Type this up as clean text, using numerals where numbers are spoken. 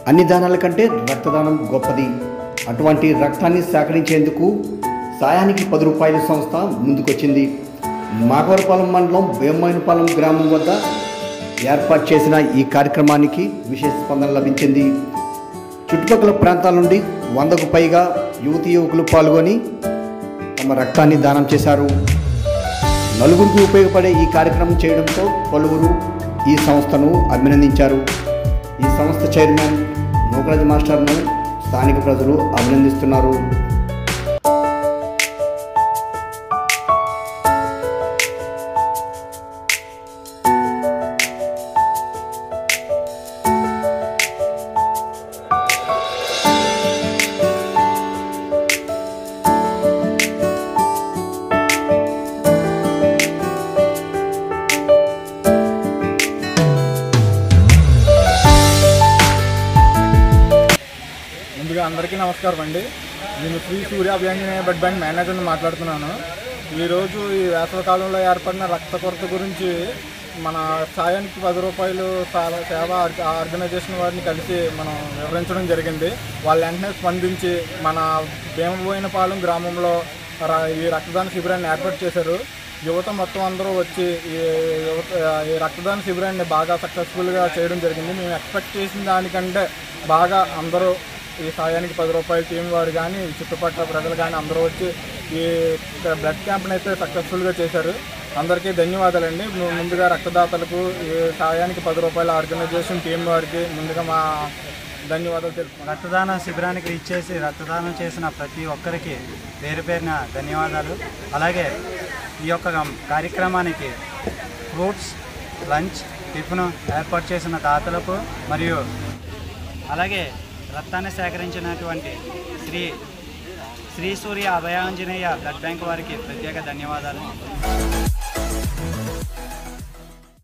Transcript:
అన్ని దానాల కంటే రక్తదానం గొప్పది. అటువంటి రక్తాన్ని సేకరించేందుకు సాయానికి 10 రూపాయల సంస్థ ముందుకొచ్చింది. మాకవరపాలెం మండలం వేమ్మాయినపాలెం గ్రామం వద్ద ఏర్పాటు చేసిన ఈ కార్యక్రమానికి విశేష స్పందన లభించింది. చుట్టుపక్కల ప్రాంతాల నుండి 100కు పైగా యువతీ యువకులు పాల్గొని తమ రక్తాన్ని దానం చేశారు. నలుగురికి ఉపయోగపడే ఈ కార్యక్రమం చేయడంతో పలువురు ఈ సంస్థను అభినందించారు. ఈ సంస్థ చైర్మన్ నూకరాజ్ మాస్టర్ను స్థానిక ప్రజలు అభినందిస్తున్నారు. ముందుగా అందరికీ నమస్కారం అండి. నేను శ్రీ సూర్య అభయాంజనేయ బ్లడ్ బ్యాంక్ మేనేజర్ని మాట్లాడుతున్నాను. ఈరోజు ఈ వేసవికాలంలో ఏర్పడిన రక్త కొరత గురించి మన సాయానికి 10 రూపాయలు సేవ ఆర్గనైజేషన్ వారిని కలిసి మనం వివరించడం జరిగింది. వాళ్ళు వెంటనే స్పందించి మన వేమబోయినపాలెం గ్రామంలో ఈ రక్తదాన శిబిరాన్ని ఏర్పాటు చేశారు. యువత మొత్తం అందరూ వచ్చి ఈ రక్తదాన శిబిరాన్ని బాగా సక్సెస్ఫుల్గా చేయడం జరిగింది. మేము ఎక్స్పెక్ట్ చేసిన దానికంటే బాగా అందరూ ఈ సాయానికి 10 రూపాయల టీం వారు కానీ చుట్టుపక్కల ప్రజలు కానీ అందరూ వచ్చి ఈ బ్లడ్ క్యాంప్ని అయితే సక్సెస్ఫుల్గా చేశారు. అందరికీ ధన్యవాదాలండి. ముందుగా రక్తదాతలకు ఈ సాయానికి 10 రూపాయల ఆర్గనైజేషన్ టీం వారికి ముందుగా మా ధన్యవాదాలు తెలుపుతున్నాను. రక్తదాన శిబిరానికి ఇచ్చేసి రక్తదానం చేసిన ప్రతి ఒక్కరికి పేరు పేరున ధన్యవాదాలు. అలాగే ఈ యొక్క కార్యక్రమానికి ఫ్రూట్స్, లంచ్, టిఫిన్ ఏర్పాటు చేసిన దాతలకు మరియు అలాగే రక్తాన్ని సేకరించినటువంటి శ్రీ సూర్య అభయాంజనేయ బ్లడ్ బ్యాంక్ వారికి ప్రత్యేక ధన్యవాదాలు.